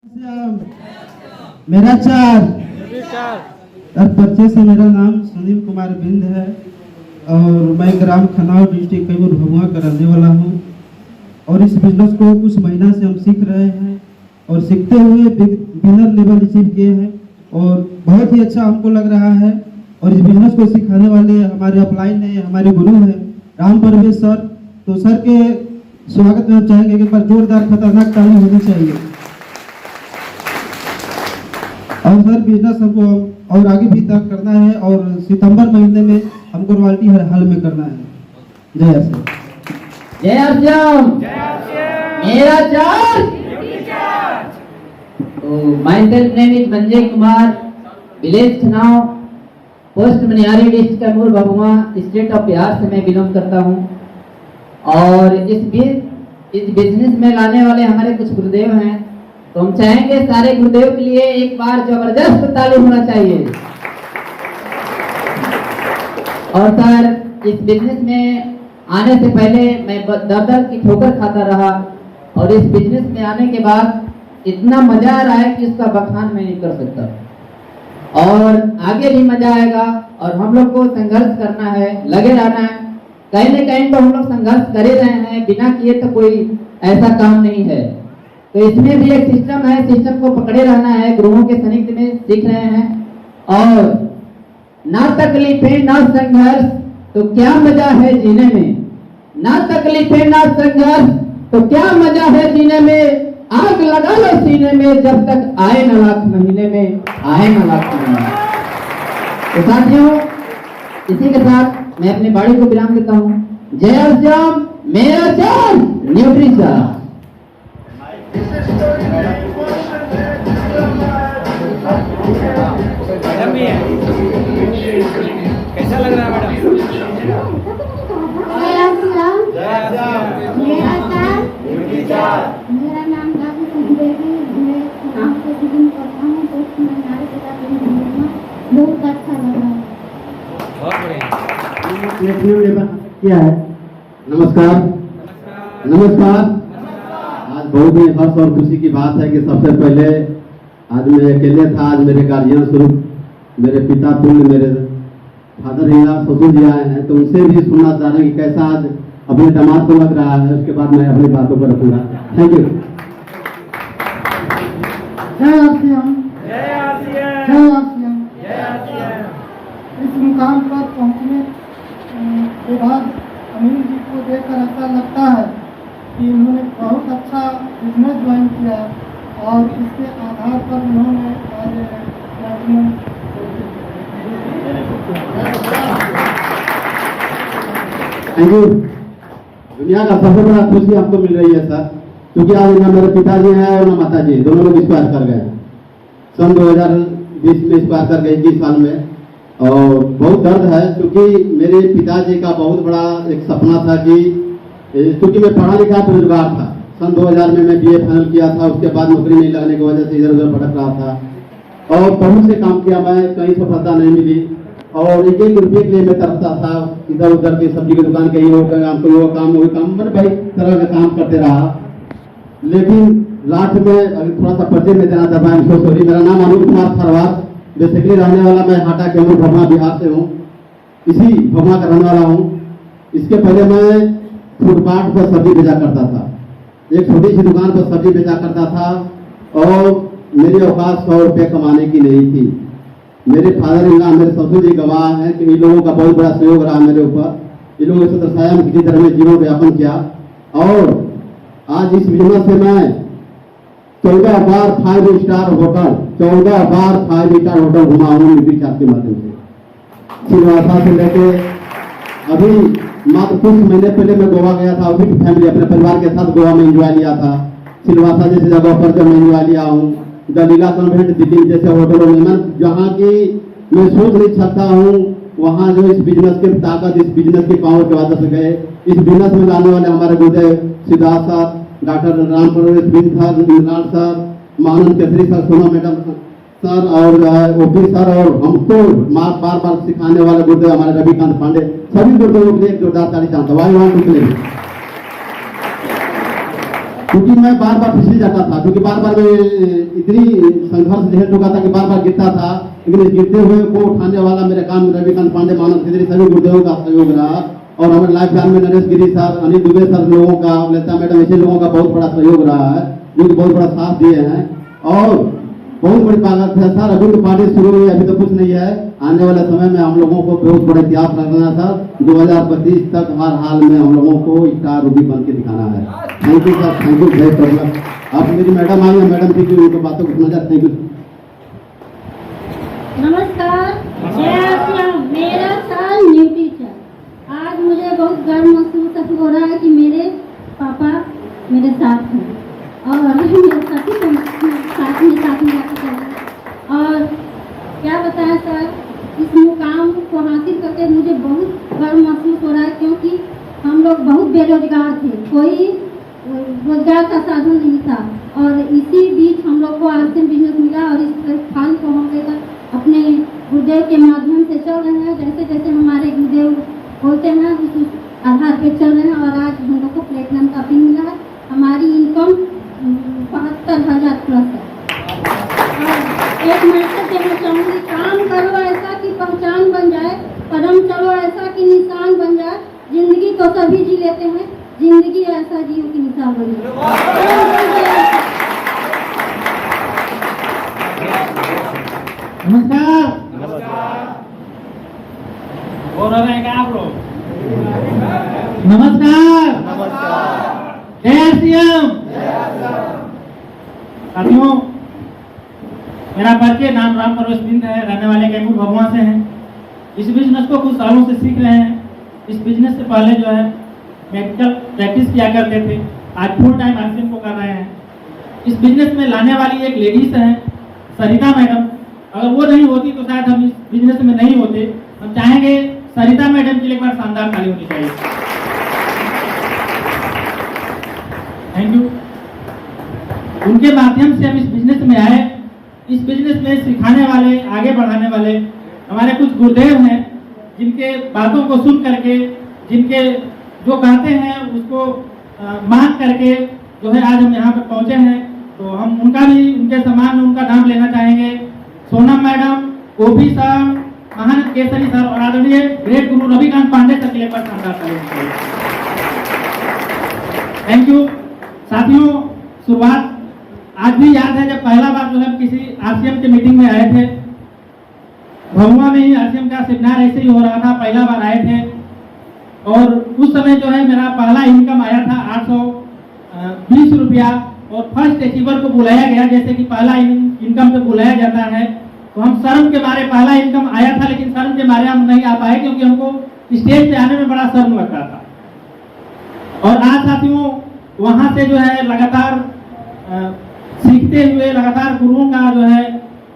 मेरा चार और परिचय से मेरा नाम सुनील कुमार बिंद है और मैं ग्राम खनाव डिस्ट्रिक्ट कैमूर भभुआ का रहने वाला हूँ। और इस बिजनेस को कुछ महीना से हम सीख रहे हैं और सीखते हुए बिगिनर लेवल अचीव किए हैं और बहुत ही अच्छा हमको लग रहा है। और इस बिजनेस को सिखाने वाले हमारे अपलाइन है, हमारे गुरु हैं राम परवेश सर। तो सर के स्वागत में हम चाहेंगे कि एक बार जोरदार खतरनाक ताली होनी चाहिए। और सर बिजनेस हमको और आगे भी तक करना है और सितंबर महीने में हमको रॉयल्टी हर हाल में करना है। जय श्री जय श्याम मेरा चार। तो myself name is Manjay Kumar, village Khanav, post Maniyari, district Kaimur Bhabua, state of Bihar से मैं बिलोंग करता हूँ। और इस बिजनेस में लाने वाले हमारे कुछ गुरुदेव हैं, तो हम चाहेंगे सारे गुरुदेव के लिए एक बार जबरदस्त ताली होना चाहिए। और सर इस बिजनेस में आने से पहले मैं दर की ठोकर खाता रहा और इस बिजनेस में आने के बाद इतना मजा आ रहा है कि इसका बखान मैं नहीं कर सकता। और आगे भी मजा आएगा और हम लोग को संघर्ष करना है, लगे रहना है। कहीं न कहीं तो हम लोग संघर्ष कर ही रहे हैं, बिना किए तो कोई ऐसा काम नहीं है। तो इसमें भी एक सिस्टम है, सिस्टम को पकड़े रहना है, गुरुओं के सानिध्य में सीख रहे हैं। और ना तकलीफें ना संघर्ष तो क्या मजा है जीने में, ना तकलीफें ना संघर्ष तो क्या मजा है जीने में। आग लगा लो सीने में जब तक आए न लाख महीने में, आए न लाख महीने में। तो साथियों इसी के साथ मैं अपनी बाड़ी को विराम देता हूँ। जय श्याम मेरा चार न्यूट्रीशन। कैसा लग रहा है मैडम? मेरा नाम देवी, मैं नाम से बिगिन करता हूँ। दोस्त हमारे पिता बहुत अच्छा लग रहा है। क्या है? नमस्कार। आज बहुत ही हर्ष और खुशी की बात है कि सबसे पहले आज मैं अकेले था। आज मेरे गार्जियन स्वरूप मेरे पिता तुल्य मेरे फादर इन लॉ ससुर जी आए हैं, तो उनसे भी सुनना चाह रहे हैं कि कैसा आज अपने दामाद को लग रहा है। उसके बाद मैं अपनी बातों पर रखूंगा। Thank you. इस मुकाम पर पहुंचने के बाद अनिल जी को देखकर ऐसा लगता है कि उन्होंने बहुत अच्छा बिजनेस ज्वाइन किया और इसके आधार पर उन्होंने थैंक यू। दुनिया का सबसे बड़ा खुशी आपको मिल रही है सर, क्योंकि आज ना मेरे पिताजी हैं और ना माता जी, दोनों लोग एक्सपायर कर गए। सन 2020 में एक्सपायर कर गए, 21 साल में। और बहुत दर्द है क्योंकि मेरे पिताजी का बहुत बड़ा एक सपना था कि क्योंकि मैं पढ़ा लिखा बेरोजगार था। सन 2000 में मैं BA फाइनल किया था, उसके बाद नौकरी नहीं लगने की वजह से इधर उधर भटक रहा था और बहुत से काम किया, मैं कहीं सफलता नहीं मिली। और एक रुपये के लिए मैं तरसता था, इधर उधर की सब्जी की दुकान के वो काम को वो काम मैंने भाई तरह का काम करते रहा। लेकिन लास्ट में थोड़ा सा परिचय में देना था। मैं सो सॉरी, मेरा नाम अनिल कुमार खरवार, बेसिकली रहने वाला मैं हाटा कैमूर भभुआ बिहार से हूँ, इसी भभुआ का रहने वाला हूँ। इसके पहले मैं फुटपाथ पर सब्जी बेचा करता था, एक छोटी सी दुकान पर सब्जी बेचा करता था और मेरी औकात 100 रुपये कमाने की नहीं थी। मेरे फादर इन लॉ मेरे ससुर जी गवाह हैं कि इन लोगों का बहुत बड़ा सहयोग रहा मेरे ऊपर। इन लोगों से दर्शाया मैं किसी तरह में जीवन यापन किया और आज इस बिजनेस से मैं 14 बार 5 स्टार होटल घुमा हूँ यूट्यूब चैनल के माध्यम से। सिलवासा से लेके अभी मात्र कुछ महीने पहले मैं गोवा गया था, उसी फैमिली अपने परिवार के साथ गोवा में एंजॉय लिया था। सिलवासा जैसी जगह पर जब मैं एंजॉय लिया हूँ, दलीला कॉन्वेंट दिल्ली जैसे होटलों में, मैं जहाँ की मैं सोच नहीं सकता हूँ, वहाँ जो इस बिजनेस की ताकत, इस बिजनेस की पावर की वजह से गए। इस बिजनेस में लाने वाले हमारे गुरुदेव सिद्धार्थ सर, डॉक्टर राम परवेश बिंद सर, इंद्राल सर, मानंद केसरी सर, सोना मैडम सर और ओपी सर और हमको बार बार सिखाने वाले गुरुदेव हमारे रविकांत पांडे, सभी गुरुदेवों के लिए एक जोरदार ताली चाहता हूँ। क्योंकि मैं बार बार फिसली जाता था, क्योंकि बार बार मैं इतनी संघर्ष झेल चुका था कि बार बार गिरता था। लेकिन इस गिरते हुए को उठाने वाला मेरे काम रविकांत पांडे, मानस खिदरी, सभी गुरुदेवों का सहयोग रहा। और हमारे लाइफ प्लान में नरेश गिरी सर, अनिल दुबे सर लोगों का, लता मैडम, ऐसे लोगों का बहुत बड़ा सहयोग रहा है, जो कि बहुत बड़ा साथ दिए हैं। और बहुत बड़ी ताकत है सर, अभी तो पार्टी शुरू हुई, अभी तो कुछ नहीं है। आने वाले समय में हम लोगों को बहुत बड़ा इतिहास रखना है सर। 2025 तक हर हाल में हम लोगों को स्टार रूबी बन के दिखाना है। Thank you sir, thank you very much. अब मेरी मैडम आई है, मैडम थी कि उनकी बातों को सुना जाए। Thank you. नमस्कार, मेरा साल न्यू टीचर। आज मुझे बहुत गर्व महसूस हो रहा है कि मेरे पापा मेरे साथ हैं और मेरे साथ में जाकर और क्या बताएं सर, इस मुकाम को हासिल करके मुझे बहुत गर्व महसूस हो रहा है, क्योंकि हम लोग बहुत बेरोजगार थे, कोई रोजगार का साधन नहीं था। और इसी बीच हम लोग को आरसीएम बिजनेस मिला और इस स्थान को हम लेकर अपने गुरुदेव के माध्यम से चल रहे हैं। जैसे जैसे हमारे गुरुदेव बोलते हैं उस आधार पे चल रहे हैं और आज हम लोग को प्लेटिनम का पिन मिला है। हमारी इनकम 72,000 प्लस है। और एक मैसेज देना चाहूँगी, काम करो ऐसा कि पहचान बन जाए, कदम चलो ऐसा कि निशान बन जाए। जिंदगी तो सभी जी लेते हैं, जिंदगी ऐसा जियो की निशान बन जाए। नमस्कार। बोल रहे हैं क्या आप लोग? नमस्कार। जय आरसीएम। साथियों, मेरा परिचय नाम राम परवेश बिंद है, रहने वाले कैमूर भभुआ से हैं। इस बिजनेस को कुछ सालों से सीख रहे हैं। इस बिजनेस से पहले जो है मेडिकल प्रैक्टिस किया करते थे, आज फुल टाइम आरसीएम को कर रहे हैं। इस बिजनेस में लाने वाली एक लेडीज है सरिता मैडम, अगर वो नहीं होती तो शायद हम इस बिजनेस में नहीं होते। हम चाहेंगे सरिता मैडम के लिए एक बार शानदार ताली होनी चाहिए। Thank you. उनके माध्यम से हम इस बिजनेस में आए। इस बिजनेस में सिखाने वाले, आगे बढ़ाने वाले हमारे कुछ गुरुदेव हैं, जिनके बातों को सुन करके, जिनके जो कहते हैं उसको मान करके जो है आज हम यहाँ पे पहुंचे हैं। तो हम उनका भी, उनके सम्मान में उनका नाम लेना चाहेंगे। सोनम मैडम, ओपी सर, महान केसरी सर और आदरणीय ग्रेट गुरु रविकांत पांडे सर के लिए पर शानदार ताली। Thank you. साथियों, शुरुआत आज भी याद है जब पहला बार जो है किसी आरसीएम के मीटिंग में आए थे, भभुआ में ही आरसीएम का सेमिनार ऐसे ही हो रहा था, पहला बार आए थे। और उस समय जो है मेरा पहला इनकम आया था 820 रुपया और फर्स्ट अचीवर को बुलाया गया, जैसे कि पहला इनकम पे बुलाया जाता है। तो हम शर्म के मारे, पहला इनकम आया था लेकिन शर्म के मारे हम नहीं आ पाए, क्योंकि हमको स्टेज पे आने में बड़ा शर्म लगता था। और आज साथियों वहां से जो है लगातार सीखते हुए, लगातार गुरुओं का जो है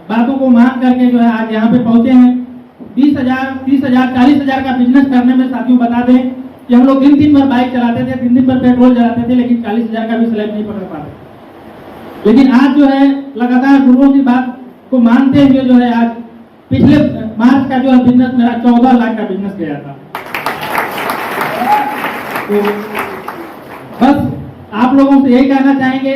बातों को मान करके जो है आज यहाँ पे पहुंचे हैं। 20,000, 30,000, 40,000 का बिजनेस करने में साथियों बता दें कि हम लोग दिन भर बाइक चलाते थे, दिन भर पेट्रोल जलाते थे, लेकिन 40,000 का भी स्लैब नहीं पकड़ पाते। लेकिन आज जो है लगातार गुरुओं की बात को मानते हुए जो है आज पिछले मार्च का जो है बिजनेस मेरा 14 लाख का बिजनेस गया था। तो बस आप लोगों से यही कहना चाहेंगे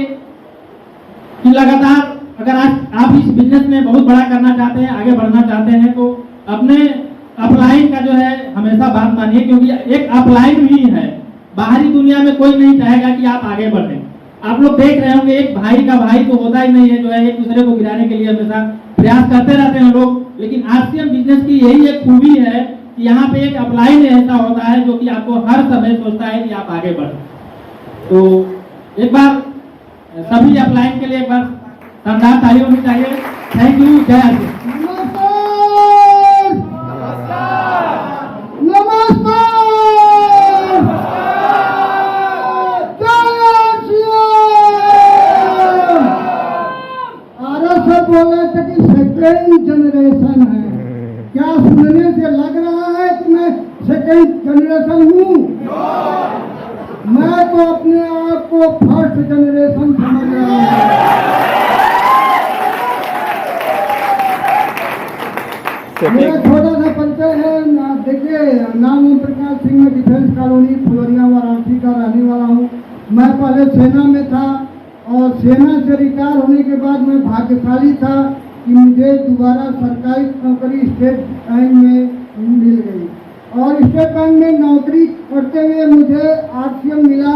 कि लगातार अगर आज आप इस बिजनेस में बहुत बड़ा करना चाहते हैं, आगे बढ़ना चाहते हैं, तो अपने अपलाइन का जो है हमेशा बात मानिए, क्योंकि एक अपलाइन ही है। बाहरी दुनिया में कोई नहीं चाहेगा कि आप आगे बढ़ें। आप लोग देख रहे होंगे एक भाई का भाई तो होता ही नहीं है, जो है एक दूसरे को गिराने के लिए हमेशा प्रयास करते रहते हैं लोग। लेकिन आरसीएम बिजनेस की यही एक खूबी है कि यहाँ पे एक अपलाइन ऐसा होता है जो कि आपको हर समय सोचता है कि आप आगे बढ़ें। तो एक बार सभी अपलाइन के लिए एक बार शानदार ताली होनी चाहिए। Thank you. जय आरसीएम। सेकेंड जनरेशन है, क्या सुनने से लग रहा है कि मैं सेकेंड जनरेशन हूँ? मैं तो अपने आप को फर्स्ट जनरेशन समझ रहा हूँ। मेरा छोटा सा परिचय है। देखिए, नाम ओम प्रकाश सिंह, मैं डिफेंस कॉलोनी फुलरिया वाराणसी का रहने वाला हूँ। मैं पहले सेना में था और सेना से रिटायर होने के बाद मैं भाग्यशाली था कि मुझे दोबारा सरकारी नौकरी स्टेट बैंक में मिल गई और स्टेट बैंक में नौकरी करते हुए मुझे आरसीएम मिला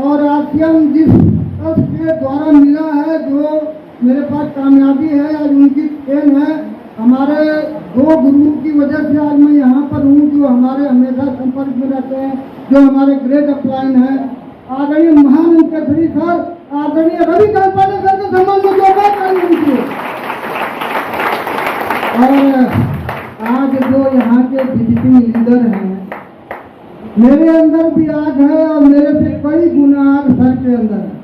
और आरसीएम जिस के द्वारा मिला है जो मेरे पास कामयाबी है आज उनकी देन है। हमारे दो गुरुओं की वजह से आज मैं यहाँ पर हूँ जो हमारे हमेशा संपर्क में रहते हैं, जो हमारे ग्रेट अपलाइन है आदरणीय महान केसरी सर, आदरणीय रविकांत पांडे सर के सम्मान में जो बात आई उनकी। और आज जो यहाँ के विजिटिंग लीडर हैं मेरे अंदर भी आग है और मेरे से कई गुना आग सर के अंदर है।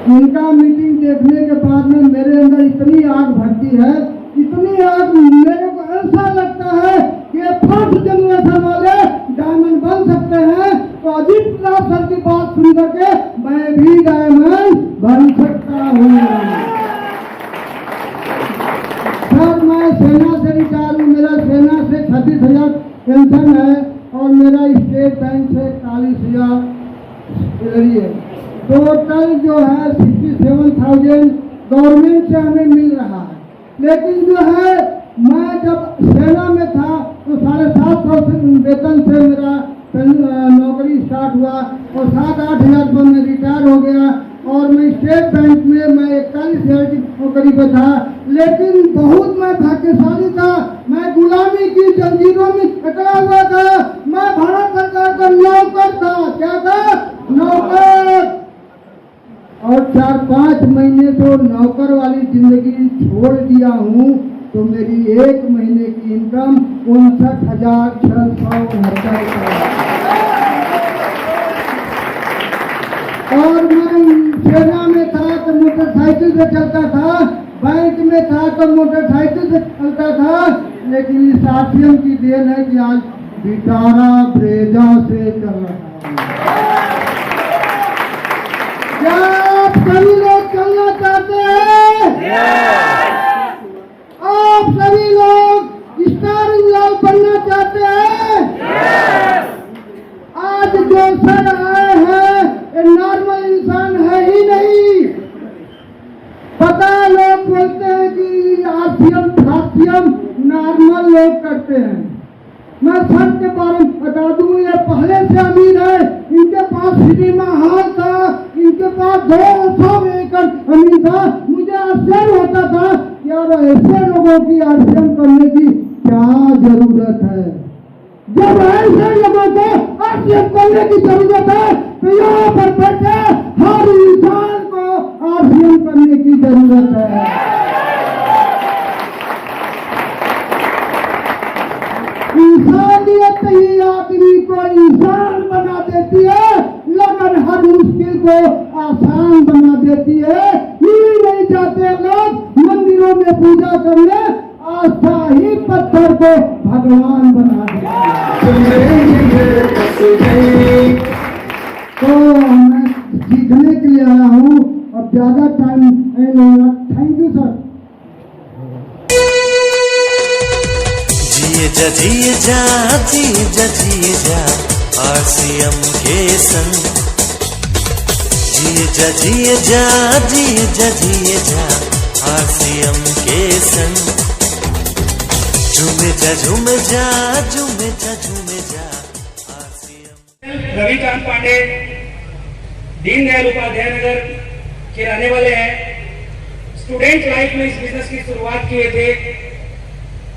उनका मीटिंग देखने के बाद में मेरे अंदर इतनी आग भरती है, इतनी आग, मेरे को ऐसा लगता है कि फर्स्ट जनरेशन वाले डायमंड बन सकते हैं। तो अजीत प्रताप सर की बात सुन करके मैं भी डायमंड बन सकता हूँ। सर मैं सेना से रिटायर हूँ, मेरा सेना से 36,000 पेंशन है और मेरा स्टेट बैंक से 41,000 सैलरी है। टोटल जो है 67,000 गवर्नमेंट से हमें मिल रहा है। लेकिन जो है मैं जब सेना में था तो 750 वेतन से मेरा नौकरी स्टार्ट हुआ और 7-8 हज़ार पर मैं रिटायर हो गया और मैं स्टेट बैंक में मैं 41,000 की नौकरी पर था। लेकिन बहुत मैं भाग्यशाली था, मैं गुलामी की जंजीरों में अकड़ा हुआ था। मैं भारत सरकार का नौकर था। क्या था? नौकर। और 4-5 महीने तो नौकर वाली जिंदगी छोड़ दिया हूँ तो मेरी 1 महीने की इनकम 59,669 और मैं सेना में था तो मोटरसाइकिल से चलता था, बैंक में था तो मोटरसाइकिल से चलता था। लेकिन इस आरसीएम की देन है कि आज बिटारा ब्रेजा से चल रहा है। क्या आप सभी लोग चलना चाहते हैं? आप सभी लोग स्टारिंग लाल बनना चाहते हैं? आज जो सर आए हैं ये नॉर्मल इंसान है ही नहीं। पता लोग बोलते हैं कि आरसीएम फारसीएम नॉर्मल लोग करते हैं। मैं सर के बारे में बता दूं ये पहले से अमीर है। इनके पास सिनेमा हॉल था, इनके पास 200 एकड़ जमीन था। मुझे आश्चर्य होता था यार ऐसे लोगों की आरसीएम करने की क्या जरूरत है। जब ऐसे लोगों को आरसीएम करने की जरूरत है तो यहाँ पर बैठे हर इंसान को आरसीएम करने की जरूरत है। इंसानियत ही आदमी को इंसान बना देती है, लगन हर मुश्किल को आसान बना देती है। ये नहीं चाहते लोग मंदिरों में पूजा करने, आस्था ही पत्थर को भगवान बना देती है। तो मैं सीखने के लिए आया हूँ और ज्यादा टाइम नहीं लगा। Thank you sir. जिए जा आरसीएम के संग। जिए जा आरसीएम के संग। झूमे जा आरसीएम। रविकांत पांडे दीनदयाल उपाध्याय नगर के रहने वाले हैं। स्टूडेंट लाइफ में इस बिजनेस की शुरुआत किए थे।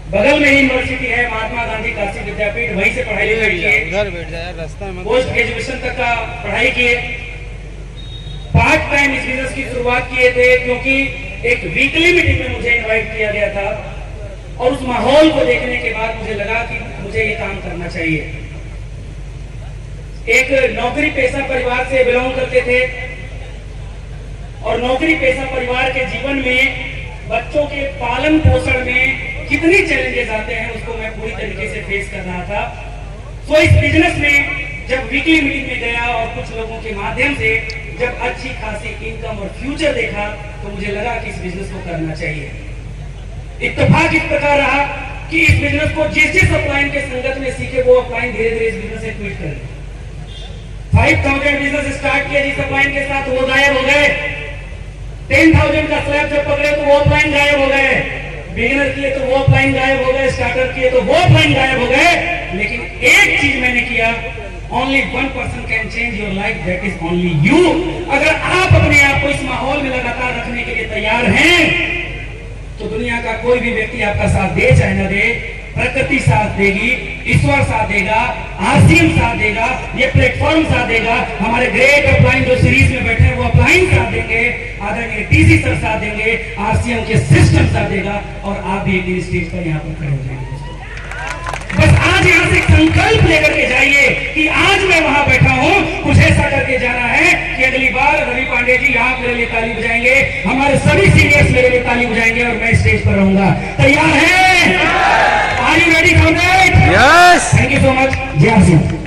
बगल में ही यूनिवर्सिटी है महात्मा गांधी काशी विद्यापीठ, वहीं से पढ़ाई किए, पोस्ट ग्रेजुएशन तक का पढ़ाई किए। पार्ट टाइम इस बिजनेस की शुरुआत किए थे क्योंकि एक वीकली मीटिंग में मुझे इनवाइट किया गया था और उस माहौल को देखने के बाद मुझे लगा कि मुझे ये काम करना चाहिए। एक नौकरी पेशा परिवार से बिलोंग करते थे और नौकरी पेशा परिवार के जीवन में बच्चों के पालन पोषण में कितनी चैलेंजेस आते हैं उसको मैं पूरी तरीके से फेस कर रहा था। तो इस बिजनेस में जब वीकली मीटिंग में गया और कुछ लोगों के माध्यम से जब अच्छी खासी इनकम और फ्यूचर देखा तो मुझे लगा कि इस बिजनेस को करना चाहिए। इत्तेफाक इस प्रकार रहा कि इस बिजनेस को जिस अपलाइन के संगत में सीखे वो अपलाइन धीरे धीरे इस बिजनेस से क्विट कर 5,000 बिजनेस स्टार्ट किया जिस अपलाइन के साथ, वो गायब हो गए। 10,000 का स्लैब जब पकड़े तो वो अपलाइन गायब हो गए। बिगिनर किए तो वो अपलाइन गायब हो गए, स्टार्टर किए तो वो अपलाइन गायब हो गए। लेकिन एक चीज मैंने किया, only 1% can change your life, that is only you. अगर आप अपने आप को इस माहौल में लगातार रखने के लिए तैयार हैं तो दुनिया का कोई भी व्यक्ति आपका साथ दे चाहे न दे, प्रकृति साथ देगी, ईश्वर साथ देगा, आरसीएम साथ देगा, ये प्लेटफॉर्म साथ देगा, हमारे ग्रेट अपलाइन जो सीरीज में बैठे हैं वो अपलाइन साथ देंगे, आदरणीय टीसी सर साथ देंगे, आरसीएम के सिस्टम साथ देगा, और आप भी एक दिन स्टेज पर यहाँ पर खड़े हो जाएंगे। बस आज यहाँ से संकल्प लेकर के जाइए कि आज मैं वहां बैठा हूं, कुछ ऐसा करके जाना है कि अगली बार रवि पांडे जी आप मेरे लिए ताली बजाएंगे, हमारे सभी सीनियर्स मेरे लिए ताली बजाएंगे, और मैं स्टेज पर रहूंगा। तैयार है? Are you ready for that? Yes. Thank you so much. Jai Singh.